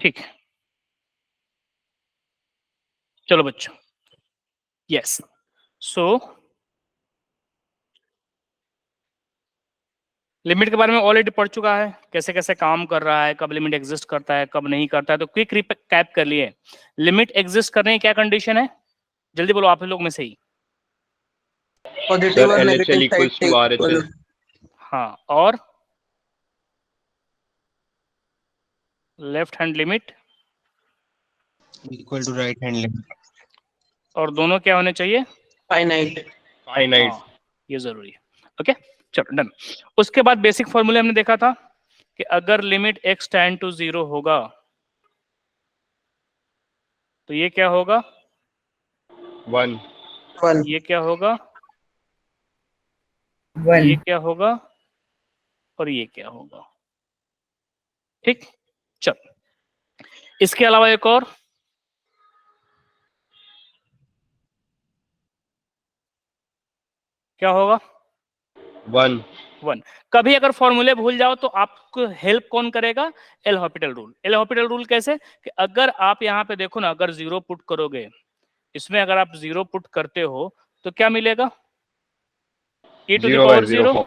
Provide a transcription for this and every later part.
ठीक है, चलो बच्चों, यस, सो लिमिट के बारे में ऑलरेडी पढ़ चुका है, कैसे कैसे काम कर रहा है, कब लिमिट एग्जिस्ट करता है, कब नहीं करता है, तो क्विक रिकैप कर लिए। लिमिट एग्जिस्ट करने की क्या कंडीशन है, जल्दी बोलो आप लोग में से ही। पॉजिटिव और नेगेटिव साइड इक्वल। हाँ, और left hand limit equal to right hand limit, और दोनों क्या होने चाहिए, फाइनाइट। हाँ, ये जरूरी है। ओके, चलो डन। उसके बाद बेसिक फॉर्मूले हमने देखा था कि अगर लिमिट x टेंड टू 0 होगा तो ये क्या होगा, 1, ये क्या होगा, 1 ये क्या होगा और ये क्या होगा। ठीक, चलो इसके अलावा एक और, क्या होगा, 1, कभी अगर फॉर्मूले भूल जाओ तो आपको हेल्प कौन करेगा, L Hôpital rule. L Hôpital rule कैसे कि अगर आप यहाँ पे देखो ना, अगर 0 पुट करोगे, इसमें अगर आप 0 पुट करते हो तो क्या मिलेगा, e to the power 0,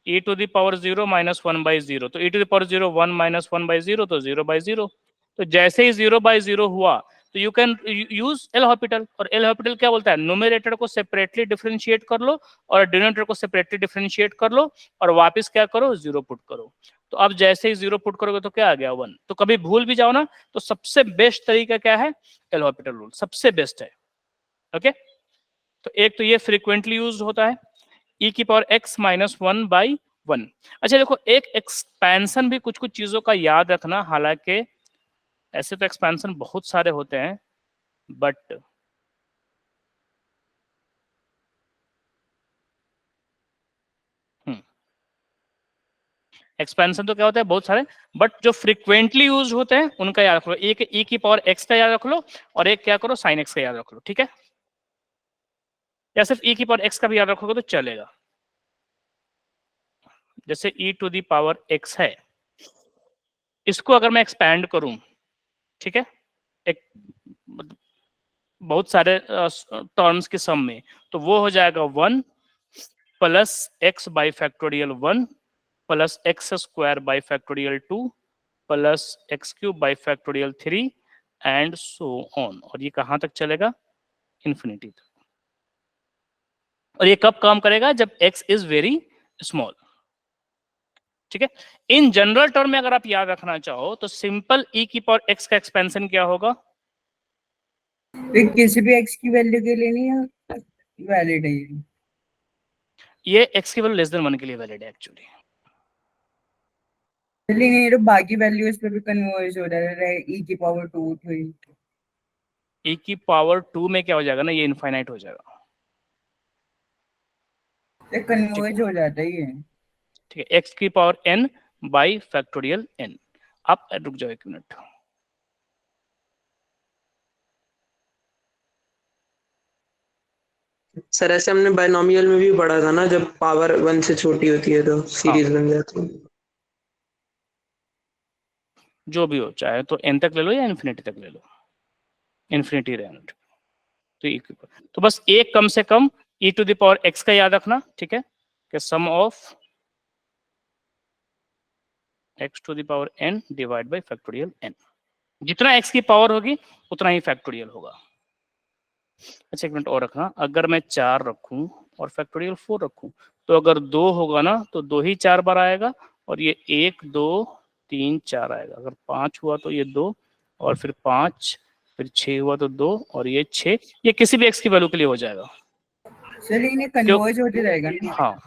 e to the power 0 minus 1/0, तो e to the power 0 1 minus 1/0, तो 0/0। तो जैसे ही 0/0 हुआ तो you can use L'Hopital, और एल हॉपिटल क्या बोलता है, न्यूमरेटर को सेपरेटली डिफरेंशिएट कर लो और डिनोमिनेटर को सेपरेटली डिफरेंशिएट कर लो और वापस क्या करो, 0 पुट करो। तो अब जैसे ही 0 पुट करोगे तो क्या आ गया, 1। तो कभी भूल भी जाओ ना तो सबसे बेस्ट तरीका क्या है, एल हॉपिटल रूल सबसे बेस्ट है। ओके, तो एक तो ये फ्रीक्वेंटली यूज होता है, e की पावर x माइनस 1/1। अच्छा देखो, एक एक्सपेंशन भी कुछ कुछ चीजों का याद रखना, हालांकि ऐसे तो एक्सपेंशन बहुत सारे होते हैं बट एक्सपेंशन तो क्या होता है बहुत सारे, बट जो फ्रीक्वेंटली यूज होते हैं उनका याद रख लो। एक e की पावर x का याद रख लो और एक क्या करो, साइन x का याद रख लो, ठीक है। या सिर्फ e की पावर x का भी याद रखोगे तो चलेगा। जैसे e to the power x है, इसको अगर मैं एक्सपैंड करूं, ठीक है, एक बहुत सारे टर्म्स के सम में, तो वो हो जाएगा 1 plus x by factorial 1 plus x square by factorial 2 plus x cube by factorial 3 and so on. और ये कहां तक चलेगा, इन्फिनिटी तक। और ये कब काम करेगा, जब x इज वेरी स्मॉल, ठीक है। इन जनरल टर्म में अगर आप याद रखना चाहो तो सिंपल e की पावर x का एक्सपेंशन क्या होगा, किसी भी x की वैल्यू के लिए नहीं है वैलिड है ये x की वैल्यू लेस देन 1 के लिए वैलिड है एक्चुअली। नहीं, तो बाकी वैल्यूज पे भी कन्वर्ज हो रहा है, e की पावर 2 3। e की पावर 2 में क्या हो जाएगा ना, ये इनफाइनाइट हो जाएगा, ये कन्वर्ज हो जाता है ये। ठीक है, x की power n by factorial n। आप रुक जाओ एक मिनट, सर ऐसे हमने बायनोमियल में भी पढ़ा था ना, जब पावर 1 से छोटी होती है तो सीरीज बन जाती है। जो भी हो, चाहे तो n तक ले लो या इन्फिनिटी तक ले लो, इन्फिनिटी रहना। तो बस एक कम से कम e to the power x का याद रखना, ठीक है, कि sum of x to the power n divide by factorial n। जितना x की पावर होगी उतना ही फैक्टोरियल होगा। अच्छा एक मिनट और रखना, अगर मैं 4 रखूं और फैक्टोरियल 4 रखूं तो अगर 2 होगा ना तो 2 ही 4 बार आएगा, और ये 1 2 3 4 आएगा। अगर 5 हुआ तो ये 2 और फिर 5, फिर 6 हुआ तो 2 और ये 6। ये किसी भी x की वैल्यू के लिए हो जाएगा। सर इन्हें क्यों, कन्वर्ज होते रहेगा ना। हाँ,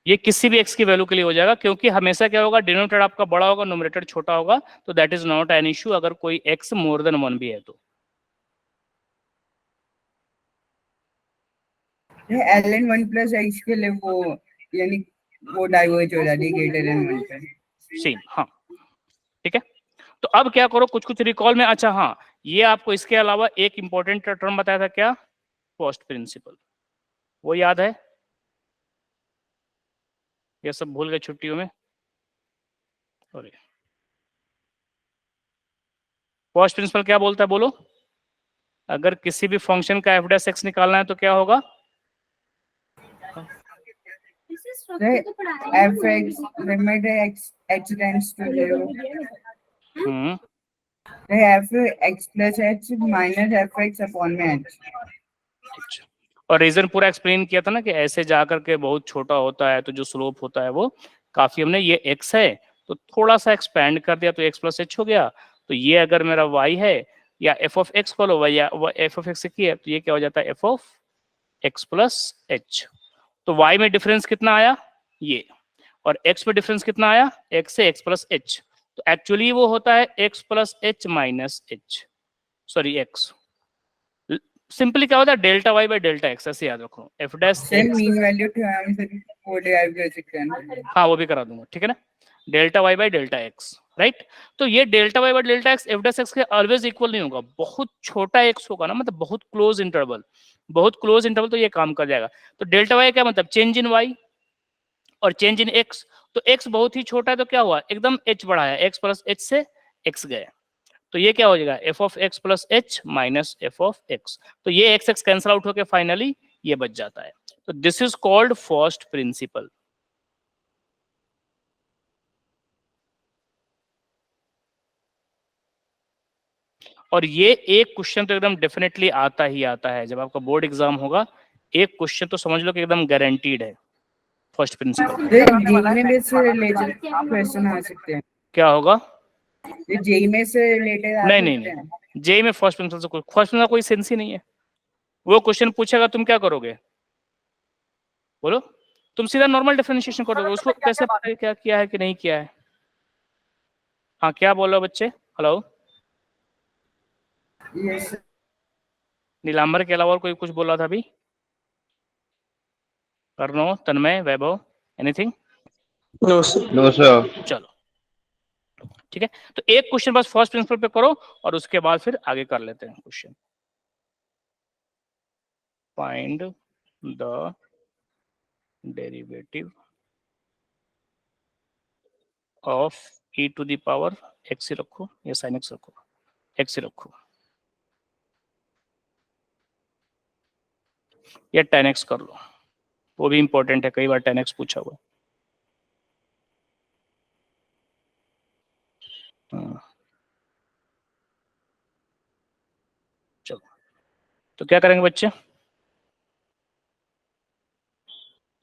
ये किसी भी x की वैल्यू के लिए हो जाएगा, क्योंकि हमेशा क्या होगा, डिनोमिनेटर आपका बड़ा होगा, न्यूमरेटर छोटा होगा, तो that is not an issue अगर कोई x मोर देन 1 भी है तो। ln 1 प्लस x के लिए वो यानी वो डाइवर्ज हो जाती है ग्रेटर देन 1 पे। सेम, हाँ, ठीक है। तो अब क्या करो, कुछ कुछ रिकॉल में, अच्छा हाँ, ये आपको इसके अलावा एक इंपॉर्टेंट टर्म बताया था, क्या, कॉस्ट प्रिंसिपल, वो याद है, ये सब भूल गए छुट्टियों में, सॉरी। फर्स्ट प्रिंसिपल क्या बोलता है बोलो? अगर किसी भी फंक्शन का f' x निकालना है तो क्या होगा? fx limit h tends to 0 f(x plus h minus fx upon में h. और रीजन पूरा एक्सप्लेन किया था ना कि ऐसे जाकर के बहुत छोटा होता है तो जो स्लोप होता है वो काफी, हमने ये x है तो थोड़ा सा एक्सपैंड कर दिया तो x प्लस एच हो गया। तो ये अगर मेरा y है या f ऑफ x को लो y या f ऑफ x की है तो ये क्या हो जाता है f of x plus H. तो y में डिफरेंस कितना आया ये, और x में डिफरेंस कितना आया x से x प्लस एच। तो एक्चुअली वो होता है x plus H minus H, sorry x। Simply क्या होता है delta y by delta x, ऐसे याद रखो f dash same mean value theorem से वो डिराइव कर सकते हैं। हाँ वो भी करा दूंगा, ठीक है ना, delta y by delta x, right. तो ये delta y by delta x f dash x के ऑलवेज इक्वल नहीं होगा, बहुत छोटा x होगा ना, मतलब बहुत क्लोज इंटरवल, बहुत क्लोज इंटरवल तो ये काम कर जाएगा। तो डेल्टा y क्या मतलब चेंज इन y और चेंज इन x, तो x बहुत ही छोटा है तो क्या हुआ एकदम h बढ़ाया, x प्लस h से x गए, तो ये क्या हो जाएगा f of x plus H minus f of x। तो ये x x कैंसिल आउट होकर फाइनली ये बच जाता है। तो this is called first principle. और ये एक क्वेश्चन तो एकदम डेफिनेटली आता ही आता है, जब आपका बोर्ड एग्जाम होगा एक क्वेश्चन तो समझ लो कि एकदम गारंटीड है फर्स्ट प्रिंसिपल। जेई से रिलेटेड क्वेश्चन आ सकते हैं। क्या होगा? जेई में से रिलेटेड आ नहीं सकते नहीं हैं। नहीं, जेई में फर्स्ट प्रिंसिपल से कोई फर्स्ट प्रिंसिपल कोई सेंस ही नहीं है। वो क्वेश्चन पूछेगा तुम क्या करोगे बोलो? तुम सीधा नॉर्मल डिफरेंशिएशन करोगे, उसको कैसे पता है क्या किया है कि नहीं किया है? हाँ क्या बोल रहे हो बच्चे? हेलो, यस नीलांबर के अलावा और कोई कुछ बोल रहा था अभी? Karno, Tanmay, Vaibhav, anything? No sir. No, sir. चलो ठीक है, तो एक क्वेश्चन बस फर्स्ट प्रिंसिपल पे करो और उसके बाद फिर आगे कर लेते हैं question. Find the derivative of e to the power x ही रखो या sin x रखो, x ही रखो या tan x कर लो, वो भी इंपॉर्टेंट है, कई बार tan x पूछा हुआ। चलो तो क्या करेंगे बच्चे,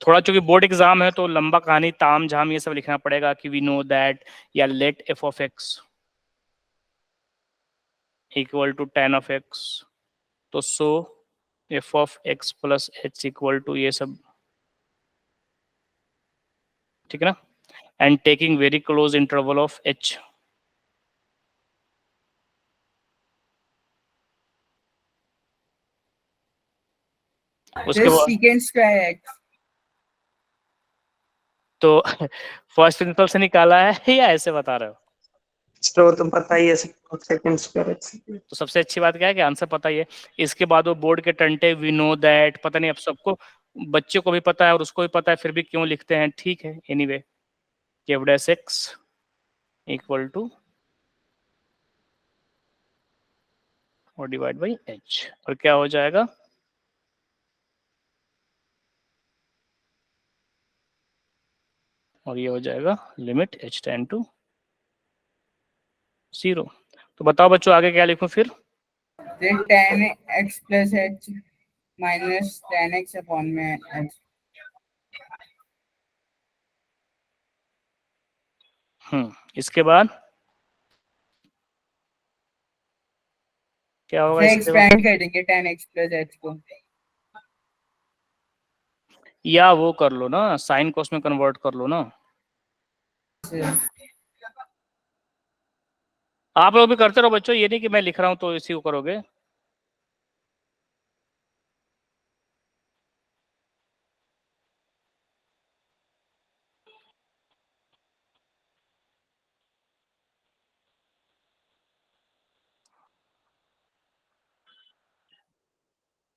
थोड़ा चूंकि बोर्ड एग्जाम है तो लंबा कहानी ताम झाम ये सब लिखना पड़ेगा कि वी नो दैट या let f of x equal to tan of x, तो so f of x plus h equal to ये सब, ठीक है ना, and taking very close interval of h। उसके बाद सेकेंड स्क्वायर x तो फर्स्ट प्रिंसिपल से निकाला है या ऐसे बता रहे हो? तो पता ही है सेकंड स्क्वायर एक्स। तो सबसे अच्छी बात क्या है कि आंसर पता ही है। इसके बाद वो बोर्ड के टंटे वी नो दैट, पता नहीं अब सबको, बच्चे को भी पता है और उसको भी पता है, फिर भी क्यों लिखते हैं, ठीक है anyway, f dash x equal to और डिवाइड बाई h, और क्या हो जाएगा और ये हो जाएगा लिमिट h टेंड टू 0। तो बताओ बच्चों आगे क्या लिखूं फिर? tan x plus h minus tan x upon में h। इसके बाद क्या होगा? इसके बाद एक्सपेंड कर देंगे tan x plus h को, या वो कर लो ना, साइन कॉस में कन्वर्ट कर लो ना। आप लोग भी करते रहो बच्चों, ये नहीं कि मैं लिख रहा हूं तो इसी को करोगे।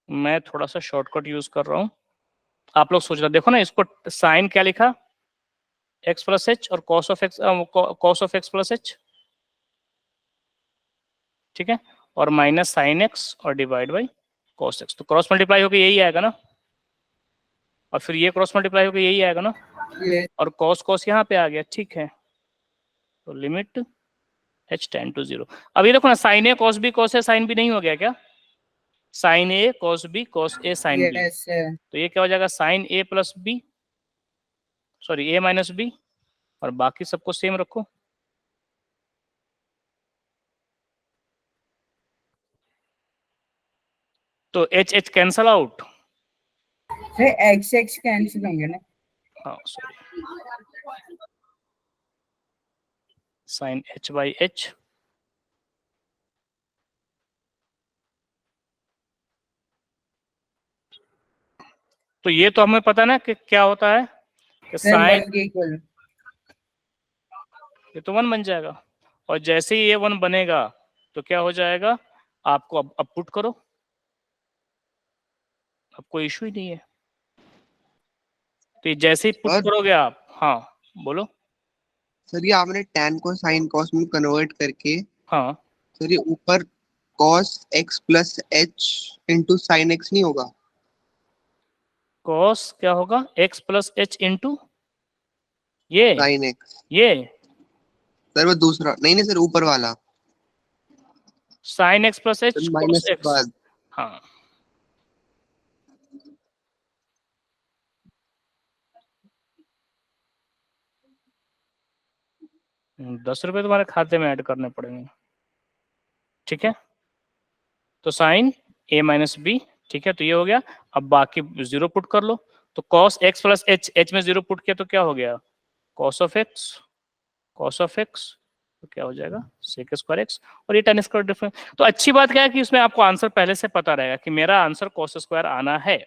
मैं थोड़ा सा शॉर्टकट यूज कर रहा हूं, आप लोग सोच रहे देखो ना, इसको साइन क्या लिखा x प्लस एच और cos of x plus H, ठीक है, और माइनस साइन एक्स और डिवाइड बाई कॉस एक्स। तो क्रॉस मल्टीप्लाई होकर यही आएगा ना, और फिर ये क्रॉस मल्टीप्लाई होकर यही आएगा ना, Yes. और कॉस कॉस यहाँ पे आ गया, ठीक है। तो लिमिट h टेंड टू 0। अब ये देखो ना, sine A cos B cos A sine B नहीं हो गया क्या? Sine A cos B cos A sine B, Yes, sir. तो ये क्या हो जाएगा, sine A plus B, sorry A minus B, और बाकी सबको सेम रखो। तो H H cancel out, Sir, x cancel होंगे ना? हाँ sorry, sine H by H, तो ये तो हमें पता ना कि क्या होता है कि Sir, साइन, 1 के equal. ये तो 1 बन जाएगा, और जैसे ही ये 1 बनेगा तो क्या हो जाएगा, आपको अब पुट करो, अब कोई इशू ही नहीं है। तो ये जैसे ही पुट सर? करोगे आप, हाँ बोलो। सर ये आपने tan को sin cos में कन्वर्ट करके, हाँ सर ये ऊपर cos x plus h into sin x नहीं होगा? कॉस क्या होगा, x प्लस एच इंटू ये sin x। ये सर वो दूसरा नहीं सर, ऊपर वाला sine x plus H cos minus के एक्स, बाद। हाँ ₹10 तुम्हारे खाते में ऐड करने पड़ेंगे, ठीक है। तो साइन ए माइनस बी, ठीक है, तो ये हो गया। अब बाकी 0 पुट कर लो, तो cos x plus H, H में 0 पुट किया तो क्या हो गया, cos of x, cos of x, तो क्या हो जाएगा सेक स्क्वायर एक्स, और ये tan स्क्वायर डिफरेंस। तो अच्छी बात क्या है कि इसमें आपको आंसर पहले से पता रहेगा कि मेरा आंसर कॉस स्क्वायर आना है।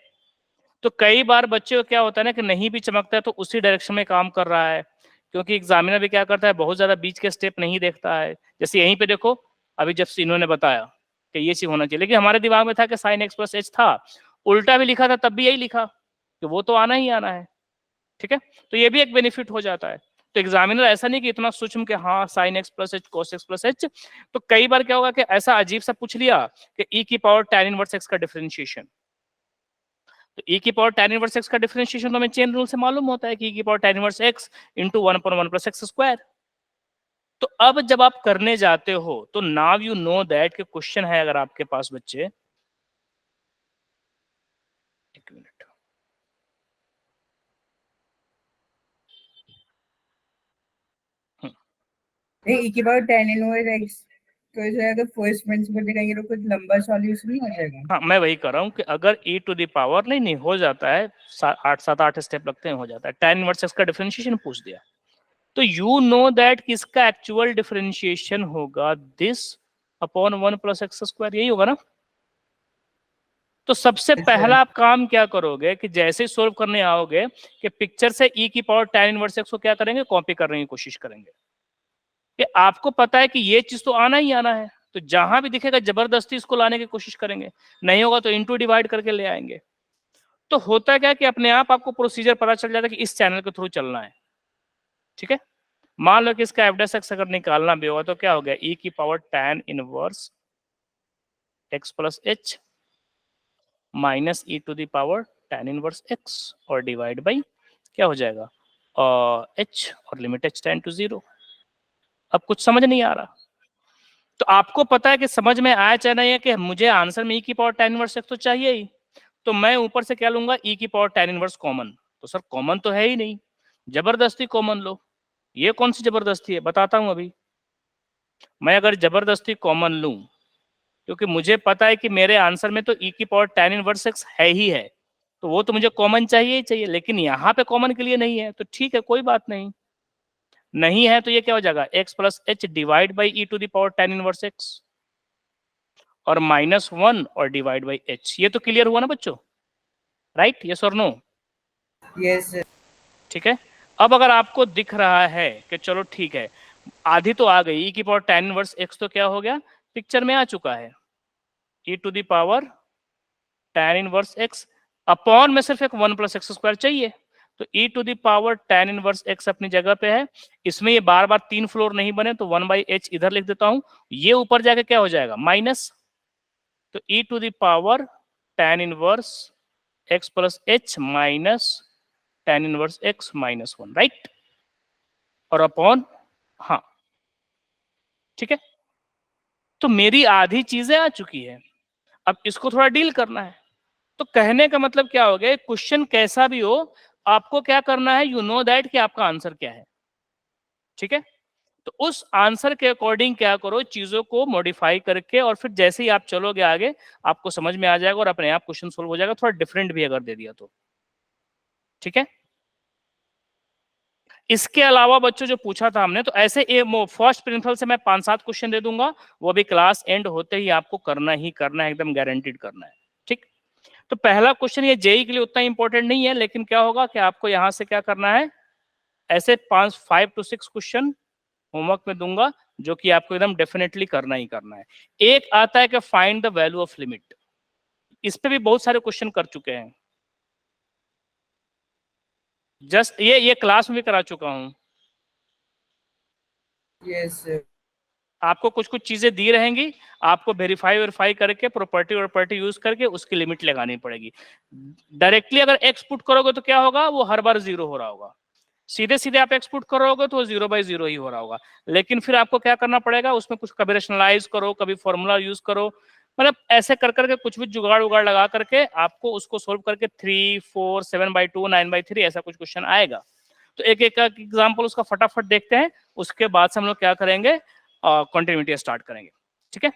तो कई बार बच्चे को क्या होता है ना कि नहीं भी चमकता है तो उसी डायरेक्शन में काम कर रहा है, क्योंकि एग्जामिनर भी क्या करता है, बहुत ज्यादा बीच के स्टेप नहीं देखता है। जैसे यहीं पे देखो, अभी जब से इन्होंने बताया कि ये चीज होना चाहिए, लेकिन हमारे दिमाग में था कि साइन एक्स प्लस एच था, उल्टा भी लिखा था तब भी यही लिखा कि वो तो आना ही आना है, ठीक है। तो ये भी एक बेनिफिट हो जाता है। तो एग्जामिनर ऐसा नहीं कि इतना सूक्ष्म कि हाँ sine x plus H cos x plus H, तो कई बार क्या होगा कि ऐसा अजीब सा पूछ लिया कि ई की पावर tan इनवर्स एक्स का डिफरेंशिएशन। तो e की पावर tan इनवर्स x का डिफरेंशिएशन तो हमें चेन रूल से मालूम होता है कि e की power tan inverse x into 1/1 plus x square. तो अब जब आप करने जाते हो तो नाउ यू नो दैट कि क्वेश्चन है अगर आपके पास बच्चे, एक मिनट, ए की पावर tan इनवर्स x, तो इसे अगर फर्स्ट प्रिंसिपल दिखाएंगे तो कुछ लंबा सॉल्यूशन नहीं हो जाएगा? हाँ मैं वही कर रहा हूँ कि अगर e टू द पावर नहीं हो जाता है, 8 स्टेप लगते हैं, हो जाता है। tan इनवर्स x का डिफरेंशिएशन पूछ दिया तो यू नो दैट कि इसका एक्चुअल डिफरेंशिएशन होगा this upon 1 plus x square, यही होगा ना। तो सबसे पहला आप काम क्या करोगे कि जैसे ही सोल्व करने आओगे कि पिक्चर से e की पावर tan इनवर्स x को क्या करेंगे, कॉपी करने की कोशिश करेंगे। कि आपको पता है कि ये चीज तो आना ही आना है, तो जहां भी दिखेगा जबरदस्ती इसको लाने की कोशिश करेंगे, नहीं होगा तो इनटू डिवाइड करके ले आएंगे। तो होता क्या कि अपने आप आपको प्रोसीजर पता चल जाता है कि इस चैनल के थ्रू चलना है, ठीक है। मान लो कि इसका एफ डैश एक्स अगर निकालना भी होगा तो क्या हो गया, e की power tan inverse x plus H minus e to the power tan inverse x और डिवाइड बाई क्या हो जाएगा h और लिमिट h टेंड टू 0। अब कुछ समझ नहीं आ रहा तो आपको पता है कि समझ में आया चाहे नहीं है कि मुझे आंसर में e की पावर tan इनवर्स x तो चाहिए ही, तो मैं ऊपर से क्या लूंगा, e की पावर tan इनवर्स कॉमन। तो सर कॉमन तो है ही नहीं, जबरदस्ती कॉमन लो। ये कौन सी जबरदस्ती है बताता हूं। अभी मैं अगर जबरदस्ती कॉमन लूं, क्योंकि मुझे पता है कि मेरे आंसर में तो e की पावर tan इनवर्स x है ही है, तो वो तो मुझे कॉमन चाहिए ही चाहिए, लेकिन यहाँ पे कॉमन के लिए नहीं है, तो ठीक है कोई बात नहीं, नहीं है तो ये क्या हो जाएगा, x plus H divide by e to the power tan inverse x और -1 और डिवाइड बाई h। ये तो क्लियर हुआ ना बच्चों, राइट, यस और नो? Yes sir. ठीक है। अब अगर आपको दिख रहा है कि चलो ठीक है, आधी तो आ गई, e की पावर tan इनवर्स x तो क्या हो गया, पिक्चर में आ चुका है, e to the power tan inverse x upon में सिर्फ एक 1 प्लस एक्स स्क्वायर चाहिए, तो e to the power tan inverse x अपनी जगह पे है। इसमें ये बार बार 3 फ्लोर नहीं बने तो 1/h इधर लिख देता हूं, ये ऊपर जाके क्या हो जाएगा माइनस, तो e to the power tan inverse x plus h minus tan inverse x minus 1, right, और अपॉन, हाँ ठीक है। तो मेरी आधी चीजें आ चुकी है, अब इसको थोड़ा डील करना है। तो कहने का मतलब क्या हो गया, क्वेश्चन कैसा भी हो आपको क्या करना है, यू नो दैट कि आपका आंसर क्या है, ठीक है। तो उस आंसर के अकॉर्डिंग क्या करो, चीजों को मॉडिफाई करके, और फिर जैसे ही आप चलोगे आगे आपको समझ में आ जाएगा और अपने आप क्वेश्चन सोल्व हो जाएगा, थोड़ा डिफरेंट भी अगर दे दिया तो, ठीक है। इसके अलावा बच्चों जो पूछा था हमने, तो ऐसे फर्स्ट प्रिंसिपल से मैं 5-7 क्वेश्चन दे दूंगा, वो भी क्लास एंड होते ही आपको करना ही करना है, एकदम गारंटीड करना है, ठीक। तो पहला क्वेश्चन ये जेई के लिए उतना इंपॉर्टेंट नहीं है, लेकिन क्या होगा कि आपको यहां से क्या करना है, ऐसे 5 to 6 क्वेश्चन होमवर्क में दूंगा जो कि आपको एकदम डेफिनेटली करना ही करना है। एक आता है कि find the value of limit, इस पे भी बहुत सारे क्वेश्चन कर चुके हैं, जस्ट ये क्लास में भी करा चुका हूं। यस आपको कुछ कुछ चीजें दी रहेंगी, आपको वेरीफाई करके प्रॉपर्टी यूज करके उसकी लिमिट लगानी पड़ेगी। डायरेक्टली अगर एक्स पुट करोगे तो क्या होगा, वो हर बार 0 हो रहा होगा, सीधे सीधे आप एक्स पुट करोगे तो 0/0 ही हो रहा होगा। लेकिन फिर आपको क्या करना पड़ेगा, उसमें कुछ कभी रेशनलाइज करो, कभी फॉर्मूला यूज करो, मतलब ऐसे कर करके कुछ भी जुगाड़ उगाड़ लगा करके आपको उसको सोल्व करके 3, 4, 7/2, 9/3 ऐसा कुछ क्वेश्चन आएगा। तो एक एक एग्जाम्पल उसका फटाफट देखते हैं, उसके बाद से हम लोग क्या करेंगे, कंटिन्यूटी स्टार्ट करेंगे, ठीक है।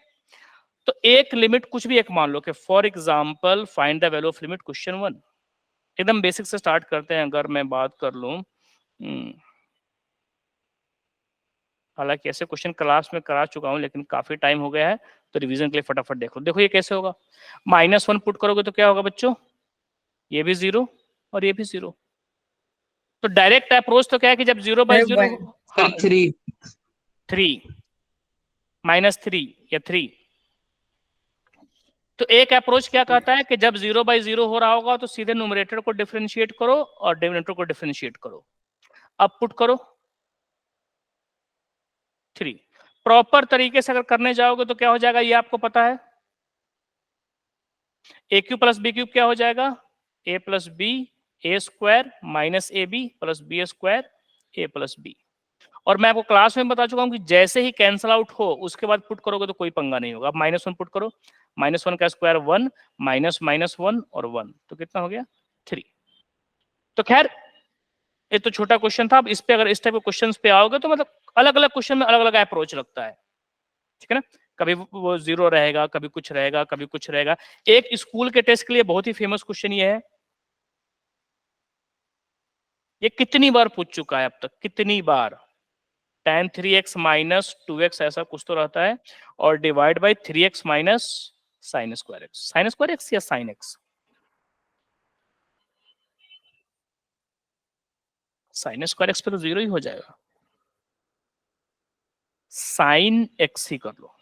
तो एक लिमिट कुछ भी एक मान लो कि for example find the value of limit question 1, एकदम बेसिक से स्टार्ट करते हैं। अगर मैं बात कर लूं, हालांकि ऐसे क्वेश्चन क्लास में करा चुका हूं लेकिन काफी टाइम हो गया है, तो रिवीजन के लिए फटाफट देखो ये कैसे होगा। -1 पुट करोगे तो क्या होगा बच्चों, ये भी 0 और ये भी 0। तो डायरेक्ट अप्रोच तो क्या है कि जब 0/0 3 -3 या 3, तो एक अप्रोच क्या कहता है कि जब 0/0 हो रहा होगा तो सीधे न्यूमरेटर को डिफरेंशिएट करो और डिनोमिनेटर को डिफरेंशिएट करो। अब पुट करो 3। प्रॉपर तरीके से अगर करने जाओगे तो क्या हो जाएगा, ये आपको पता है, A cube plus B cube क्या हो जाएगा, a plus B A square minus A B plus B square A plus B. और मैं आपको क्लास में बता चुका हूं कि जैसे ही कैंसल आउट हो उसके बाद पुट करोगे तो कोई पंगा नहीं होगा। अब -1 पुट करो, -1 का स्क्वायर 1, -1 और 1, तो कितना हो गया 3। तो खैर ये तो छोटा क्वेश्चन था। अब इस पे अगर इस टाइप के क्वेश्चन पे आओगे तो मतलब अलग अलग क्वेश्चन में अलग अलग अप्रोच लगता है, ठीक है ना। कभी वो 0 रहेगा, कभी कुछ रहेगा, कभी कुछ रहेगा। एक स्कूल के टेस्ट के लिए बहुत ही फेमस क्वेश्चन ये है, ये कितनी बार पूछ चुका है अब तक, कितनी बार, tan 3x माइनस 2x ऐसा कुछ तो रहता है और divide by 3x minus sine square x या sine x, sine square x पे तो 0 ही हो जाएगा, साइन एक्स ही कर लो।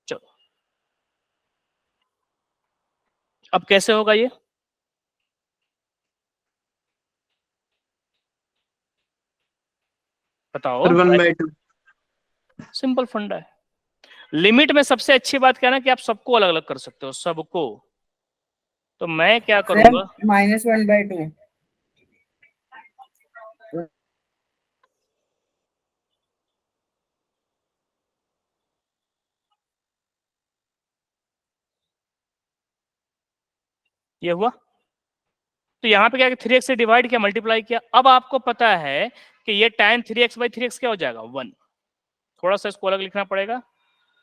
चलो अब कैसे होगा ये, बताओ। 1/2 सिंपल फंडा है। लिमिट में सबसे अच्छी बात क्या है ना कि आप सबको अलग अलग कर सकते हो, सबको। तो मैं क्या करूंगा, -1/2 ये हुआ। तो यहाँ पे क्या 3x से डिवाइड किया, मल्टीप्लाई किया। अब आपको पता है कि ये tan 3x/3x क्या हो जाएगा 1। थोड़ा सा इसको अलग लिखना पड़ेगा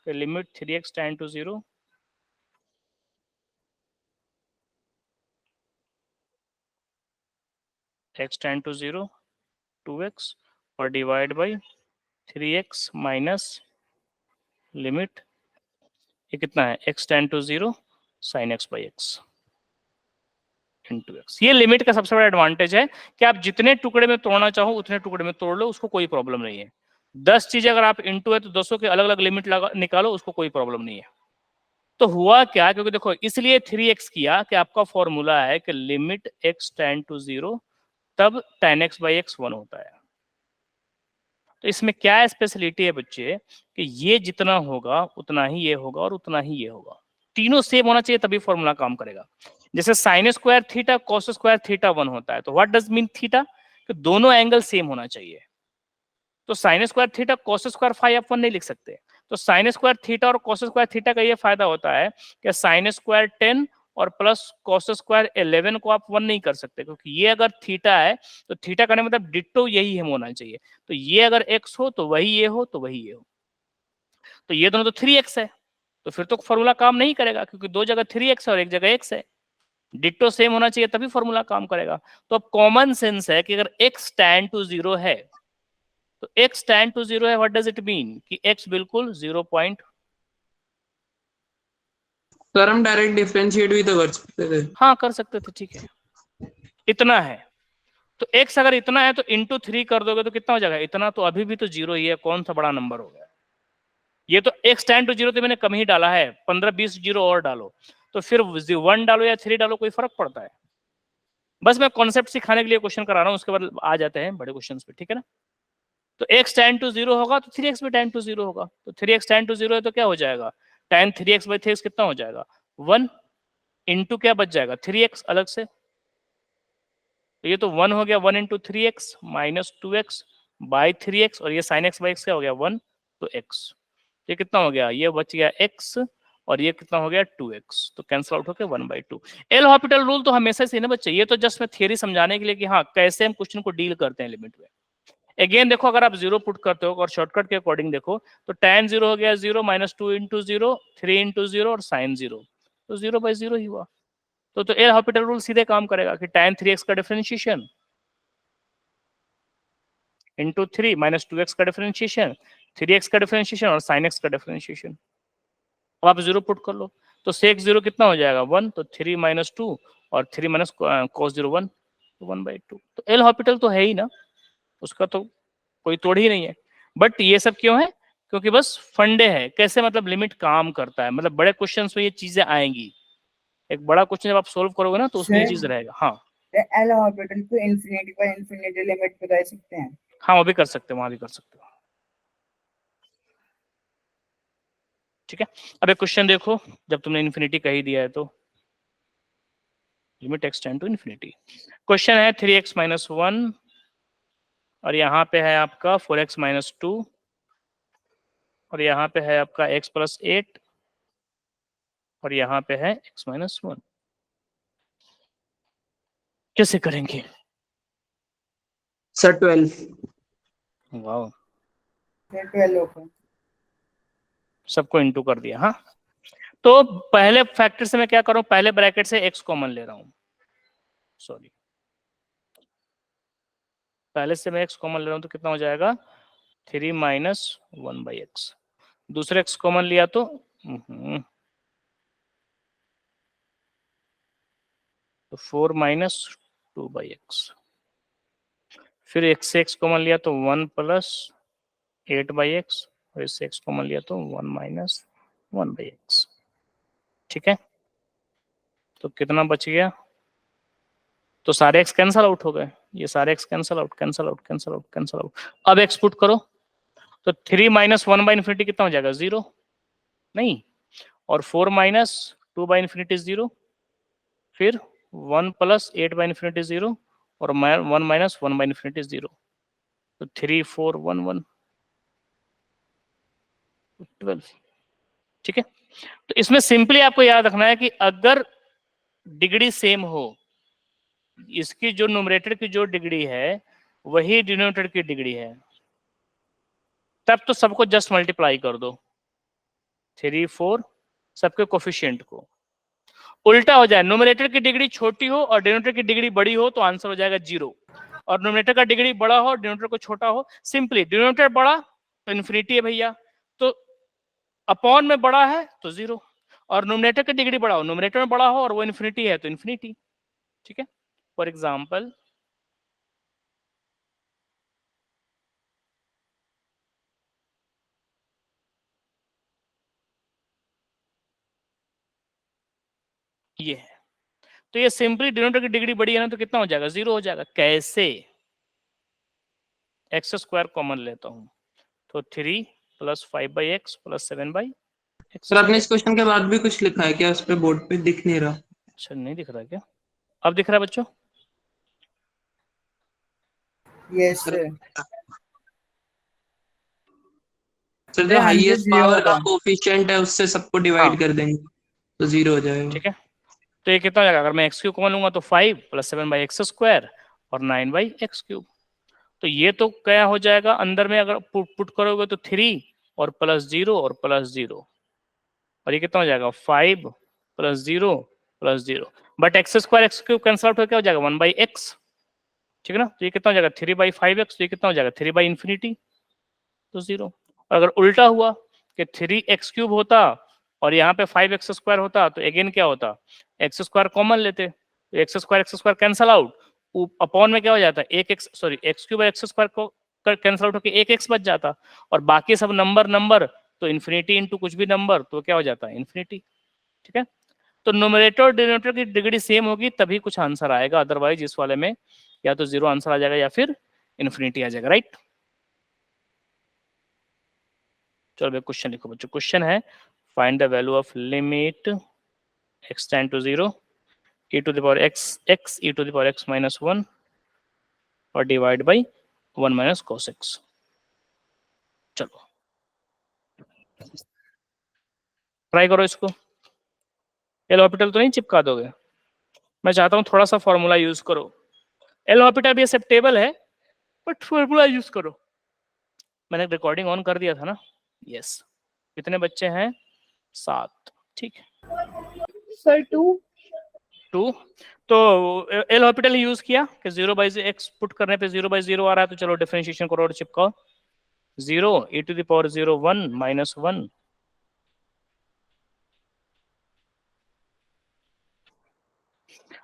कि limit 3x tan to 0 x tan to 0 2x और divide by 3x minus limit ये कितना है x tan to 0 sin x/x into x। ये लिमिट का सबसे बड़ा एडवांटेज है कि आप जितने टुकड़े में तोड़ना चाहो उतने टुकड़े में तोड़ लो, उसको कोई प्रॉब्लम नहीं है। 10 चीजें अगर आप इंटू है तो 10 के अलग अलग लिमिट निकालो, उसको कोई प्रॉब्लम नहीं है। तो हुआ क्या, क्योंकि देखो इसलिए 3x किया कि आपका फॉर्मूला है कि लिमिट x टेंड टू 0 तब tan x by x 1 होता है। तो इसमें क्या स्पेशलिटी है बच्चे कि ये जितना होगा उतना ही ये होगा और उतना ही ये होगा, तीनों सेम होना चाहिए तभी फॉर्मूला काम करेगा। जैसे sign square theta cos square theta 1 होता है, तो व्हाट डज मीन थीटा, कि दोनों एंगल सेम होना चाहिए। तो sine square theta cos square phi आप 1 नहीं लिख सकते। तो साइन स्क्वायर थीटा और कॉस स्क्वायर थीटा का ये फायदा होता है कि साइन स्क्वायर 10 और प्लस कॉस स्क्वायर 11 को आप 1 नहीं कर सकते, क्योंकि ये अगर थीटा है तो थीटा करने मतलब डिट्टो यही हम होना चाहिए। तो ये अगर x हो तो वही ये हो, तो वही ये हो। तो ये दोनों तो 3x है, तो फिर तो फॉर्मूला काम नहीं करेगा, क्योंकि दो जगह 3x है और एक जगह x है। डिट्टो सेम होना चाहिए तभी फॉर्मूला काम करेगा। तो अब कॉमन सेंस है कि अगर x tan to 0 है तो x tan to 0 है, व्हाट डज इट मीन कि x बिल्कुल 0 पॉइंट। सर हम डायरेक्ट डिफरेंशिएट भी तो कर सकते थे। हाँ कर सकते थे, ठीक है। इतना है तो x अगर इतना है तो इंटू 3 कर दोगे तो कितना हो जाएगा, इतना। तो अभी भी तो 0 ही है, कौन सा बड़ा नंबर हो गया। ये तो x tan to 0 तो मैंने कम ही डाला है, 15-20 जीरो और डालो तो फिर 1 डालो या 3 डालो कोई फर्क पड़ता है। बस मैं कॉन्सेप्ट सिखाने के लिए क्वेश्चन करा रहा हूँ, उसके बाद आ जाते हैं बड़े क्वेश्चन पे, ठीक है ना। तो x tan to 0 होगा तो 3x भी tan to 0 होगा। तो 3x tan to 0 है तो क्या हो जाएगा, tan 3x by 3x कितना हो जाएगा 1 इंटू क्या बच जाएगा 3x अलग से। तो ये तो 1 हो गया, 1 into 3x minus 2x by 3x, और ये sin x by x क्या हो गया 1 तो x। ये कितना हो गया, ये बच गया x और ये कितना हो गया 2x, तो कैंसिल आउट हो गया 1/2। एल हॉपिटल रूल तो हमेशा से ना बच्चे, ये तो जस्ट मैं थियरी समझाने के लिए कि हाँ कैसे हम क्वेश्चन को डील करते हैं लिमिट में। अगेन देखो, अगर आप 0 पुट करते हो और शॉर्टकट के अकॉर्डिंग देखो तो tan 0 हो गया 0 माइनस 2 इंटू 0 3 इंटू 0 और sin 0, तो 0/0 ही हुआ। तो एल हॉपिटल रूल सीधे काम करेगा कि tan 3x का डिफरेंशिएशन इंटू 3 माइनस 2x का डिफरेंशिएशन 3x का डिफरेंशिएशन और sin x का डिफरेंशिएशन। अब आप 0 पुट कर लो तो sec 0 कितना हो जाएगा 1, तो 3 माइनस 2 और 3 माइनस cos 0 1, तो 1/2। तो एल हॉपिटल तो है ही ना, उसका तो कोई तोड़ ही नहीं है। बट ये सब क्यों है, क्योंकि बस फंडे है कैसे मतलब लिमिट काम करता है, मतलब बड़े क्वेश्चंस में ये चीजें आएंगी। एक बड़ा क्वेश्चन जब आप सोल्व करोगे ना तो उसमें ये चीज रहेगा। हाँ एल ऑर्बिटल को इंफिनिटी पर इंफिनिटी लिमिट पे कर सकते हैं। हाँ वो भी कर सकते हो, वहां भी कर सकते हो, ठीक है। अब एक क्वेश्चन देखो, जब तुमने इन्फिनिटी कह ही दिया है तो limit extend to infinity. Question है 3x माइनस 1 और यहाँ पे है आपका 4x माइनस 2 और यहाँ पे है आपका x प्लस 8 और यहाँ पे है x माइनस 1। कैसे करेंगे सर 12। वाह, 12 होगा। सबको इंटू कर दिया। हाँ तो पहले फैक्टर से मैं क्या करूं, पहले ब्रैकेट से x कॉमन ले रहा हूं, सॉरी पहले से मैं x कॉमन ले रहा हूं तो कितना हो जाएगा 3 माइनस 1/x। दूसरे x कॉमन लिया तो तो 4 माइनस 2/x। फिर x से x कॉमन लिया तो 1 प्लस 8/x और इससे x कॉमन लिया तो 1 माइनस 1/x, ठीक है। तो कितना बच गया, तो सारे x कैंसल आउट हो गए, ये सारे x cancel out cancel out cancel out cancel out. अब x पुट करो तो 3 माइनस 1/इंफिनिटी कितना हो जाएगा 0 नहीं, और 4 माइनस 2/इंफिनिटी 0, फिर 1 प्लस 8/इंफिनिटी 0 और 1 माइनस 1/इंफिनिटी 0, तो 3 4 1 1 12, ठीक है। तो इसमें सिंपली आपको याद रखना है कि अगर डिग्री सेम हो, इसकी जो न्यूमरेटर की जो डिग्री है वही डिनोमिनेटर की डिग्री है, तब तो सबको जस्ट मल्टीप्लाई कर दो 3 4 सबके कोफिशिएंट को। उल्टा हो जाए, न्यूमरेटर की डिग्री छोटी हो और डिनोमिनेटर की डिग्री बड़ी हो तो आंसर हो जाएगा 0, और न्यूमरेटर का डिग्री बड़ा हो डिनोमिनेटर को छोटा हो, सिंपली डिनोमिनेटर बड़ा तो इन्फिनिटी है भैया, तो अपॉन में बड़ा है तो 0, और न्यूमरेटर की डिग्री बड़ा हो, न्यूमरेटर में बड़ा हो और वो इन्फिनिटी है तो इन्फिनिटी, ठीक है। फॉर एग्जाम्पल ये है, तो ये सिंपली डिनोमिनेटर की डिग्री बड़ी है ना, तो कितना हो जाएगा? 0 हो जाएगा। कैसे? एक्स स्क्वायर कॉमन लेता हूँ, तो 3 + 5/x + 7/x। सर आपने इस क्वेश्चन के बाद भी कुछ लिखा है क्या? उस पे बोर्ड पे दिख नहीं रहा। अच्छा, नहीं दिख रहा क्या? अब दिख रहा है बच्चों? Yes sir sir. सर जो 100 हाईएस्ट 0 पावर का होगा। कोफिशिएंट है उससे सबको हाँ, डिवाइड कर देंगे तो 0 हो जाएगा। ठीक है। तो ये कितना हो जाएगा? अगर मैं x क्यूब कॉमन लूंगा तो 5 + 7/x² और 9/x³। तो ये तो क्या हो जाएगा अंदर में? अगर पुट करोगे तो 3 और +0 और +0, और ये कितना हो जाएगा? 5 + 0 + 0। But x² x³ cancel out हो क्या हो जाएगा? 1/x। ठीक है ना? तो ये कितना हो जाएगा? 3/5x। तो ये कितना हो जाएगा? 3/∞, तो 0। और अगर उल्टा हुआ कि 3x³ होता और यहाँ पे 5x² होता, तो अगेन क्या होता? x² कॉमन लेते, तो x² कैंसल आउट, अपॉन में क्या हो जाता है? एक x, सॉरी x³ और x² को कैंसल आउट होकर 1x बच जाता, और बाकी सब नंबर तो इन्फिनिटी इंटू कुछ भी नंबर, तो क्या हो जाता है? इन्फिनिटी। ठीक है। तो न्यूमरेटर और डिनोमिनेटर की डिग्री सेम होगी तभी कुछ आंसर आएगा, अदरवाइज इस वाले में या तो 0 आंसर आ जाएगा या फिर इन्फिनिटी आ जाएगा। राइट। चलो भाई क्वेश्चन लिखो बच्चों। क्वेश्चन है find the value of limit x tend to 0 e to the power x e to the power x - 1 और डिवाइड बाई 1 - cos x। चलो ट्राई करो इसको। एल हॉस्पिटल तो नहीं चिपका दोगे? मैं चाहता हूँ थोड़ा सा फॉर्मूला यूज करो। एल हॉस्पिटल भी एक्सेप्टेबल है, बट फॉर्मूला यूज करो। मैंने रिकॉर्डिंग ऑन कर दिया था ना? यस। कितने बच्चे हैं? 7। ठीक है। सर 2 तो एल हॉस्पिटल यूज किया कि 0/x पुट करने पे 0/0 आ रहा है, तो चलो डिफरेंशिएशन करो और चिपकाओ। 0 e टू द पावर 0 1 - 1।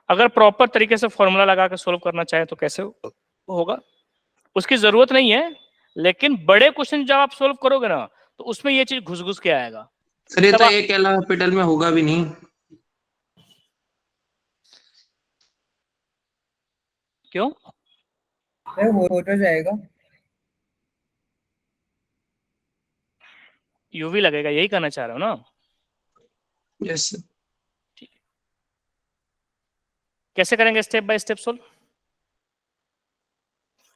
अगर प्रॉपर तरीके से फॉर्मूला लगा के सोल्व करना चाहे तो कैसे होगा? उसकी जरूरत नहीं है, लेकिन बड़े क्वेश्चन जब आप सोल्व करोगे ना, तो उसमें ये चीज घुस घुस के आएगा। सर ये तब तो एक एल हॉस्पिटल में होगा भी नहीं। क्यों? सर हो तो जाएगा। यूवी लगेगा, यही कहना चाह रहे हो ना? Yes sir. कैसे करेंगे step by step solve?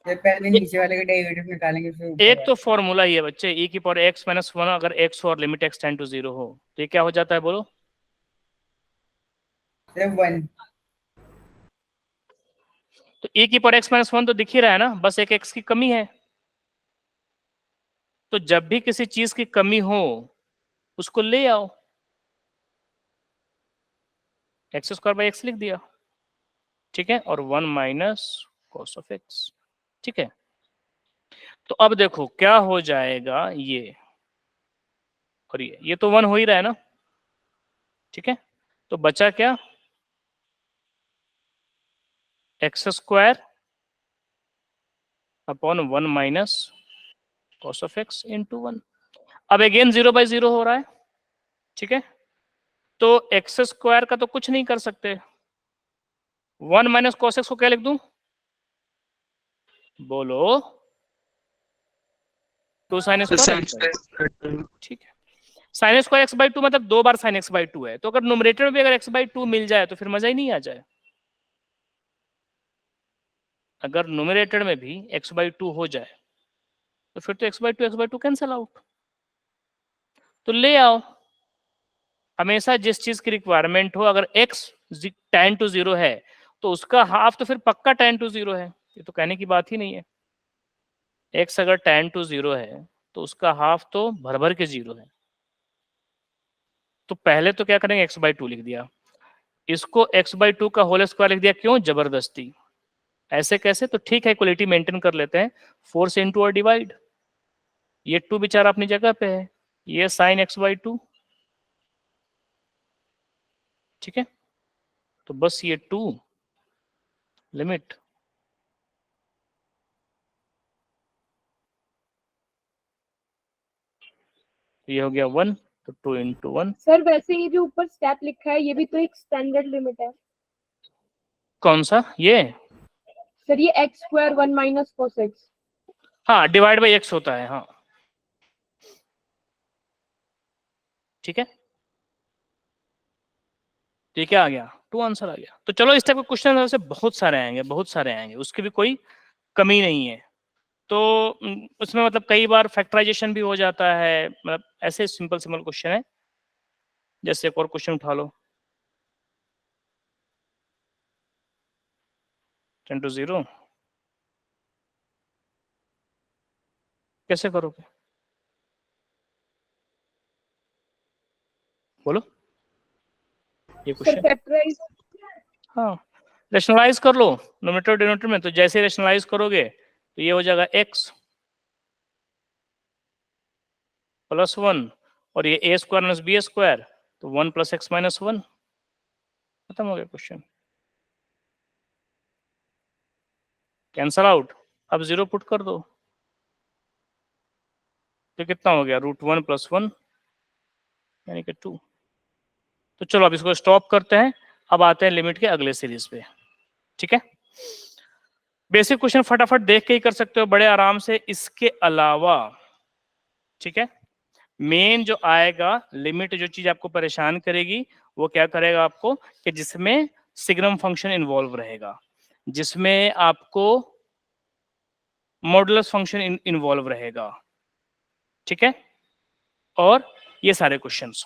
Sir पहले नीचे वाले का डेरिवेटिव निकालेंगे फिर ऊपर एक तो वाला। फॉर्मूला ही है बच्चे, e की पावर x - 1 अगर x हो और लिमिट x टेंड टू 0 हो, तो ये क्या हो जाता है बोलो? सर 1। तो e की पावर x - 1 तो दिख ही रहा है ना, बस एक x की कमी है। तो जब भी किसी चीज की कमी हो उसको ले आओ, x² लिख दिया। ठीक है। और 1 - cos ऑफ x। ठीक है। तो अब देखो क्या हो जाएगा ये, और ये तो 1 हो ही रहा है ना? ठीक है। तो बचा क्या? x² upon 1 - cos of x into 1। अब अगेन 0/0 हो रहा है। ठीक है। तो x² का तो कुछ नहीं कर सकते। 1 - cos x को क्या लिख दूं? बोलो। 2 sin स्क्वायर x/2। ठीक है। sin स्क्वायर x/2 मतलब 2 बार sin x/2 है, तो अगर न्यूमरेटर में भी अगर x/2 मिल जाए तो फिर मजा ही नहीं आ जाए। अगर न्यूमरेटर में भी x/2 हो जाए तो फिर तो x/2 कैंसल आउट। तो ले आओ। हमेशा जिस चीज की रिक्वायरमेंट हो, अगर x tan to 0 है तो उसका हाफ तो फिर पक्का tan to 0 है, ये तो कहने की बात ही नहीं है। x अगर tan to 0 है तो उसका हाफ तो भर भर के 0 है। तो पहले तो क्या करेंगे? x/2 लिख दिया, इसको x/2 का होल स्क्वायर लिख दिया। क्यों? जबरदस्ती। ऐसे कैसे? तो ठीक है, इक्वलिटी मेंटेन कर लेते हैं। 4 से इंटू और डिवाइड, ये 2 बेचारा अपनी जगह पे है, ये sin x/2। ठीक है। तो बस ये 2 लिमिट, ये हो गया 1, तो 2 इंटू 1। सर वैसे ये जो ऊपर स्टेप लिखा है ये भी तो एक स्टैंडर्ड लिमिट है। कौन सा? ये सर ये x square 1 minus cos x. हाँ, डिवाइड बाई एक्स होता है। हाँ ठीक है, तो ये क्या आ गया? 2 आंसर आ गया। तो चलो इस टाइप के क्वेश्चन वैसे बहुत सारे आएंगे, बहुत सारे आएंगे, उसकी भी कोई कमी नहीं है। तो उसमें मतलब कई बार फैक्टराइजेशन भी हो जाता है, मतलब ऐसे सिंपल सिंपल क्वेश्चन है। जैसे एक और क्वेश्चन उठा लो, 10 to 0 कैसे करोगे? बोलो ये सर क्वेश्चन। फैक्टराइज. हाँ, रेशनलाइज कर लो नोमेटर डिनोमिनेटर में। तो जैसे रेशनलाइज करोगे तो ये हो जाएगा x प्लस 1 और ये a square minus B square, तो 1 प्लस एक्स माइनस 1, खत्म हो गया क्वेश्चन। कैंसल आउट, अब 0 पुट कर दो, तो कितना हो गया? √1 + 1 यानी कि 2। तो चलो अब इसको स्टॉप करते हैं, अब आते हैं लिमिट के अगले सीरीज पे। ठीक है, बेसिक क्वेश्चन फटाफट देख के ही कर सकते हो बड़े आराम से। इसके अलावा ठीक है, मेन जो आएगा लिमिट, जो चीज आपको परेशान करेगी वो क्या करेगा आपको, कि जिसमें सिग्नम फंक्शन इन्वॉल्व रहेगा, जिसमें आपको मॉडुलस फंक्शन इन्वॉल्व रहेगा। ठीक है, और ये सारे क्वेश्चंस।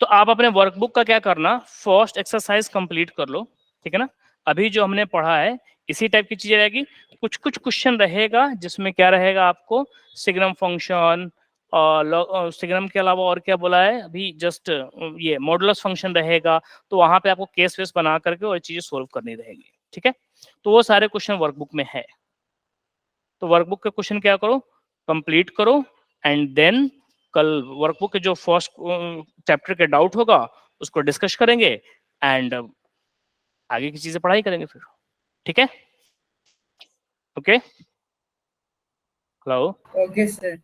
तो आप अपने वर्कबुक का क्या करना, फर्स्ट एक्सरसाइज कंप्लीट कर लो। ठीक है ना, अभी जो हमने पढ़ा है इसी टाइप की चीजें रहेगी। कुछ कुछ क्वेश्चन रहेगा जिसमें क्या रहेगा आपको, सिग्नम फंक्शन और सिग्नम के अलावा और क्या बोला है अभी जस्ट, ये मॉडुलस फंक्शन रहेगा। तो वहां पे आपको केस वेस बना करके और चीजें सोल्व करनी रहेगी। ठीक है, तो वो सारे क्वेश्चन वर्कबुक में है। तो वर्कबुक के क्वेश्चन क्या करो, कंप्लीट करो, एंड देन कल वर्कबुक के जो फर्स्ट चैप्टर के डाउट होगा उसको डिस्कस करेंगे, एंड आगे की चीजें पढ़ाई करेंगे फिर। ठीक है, ओके, हेलो। Okay sir.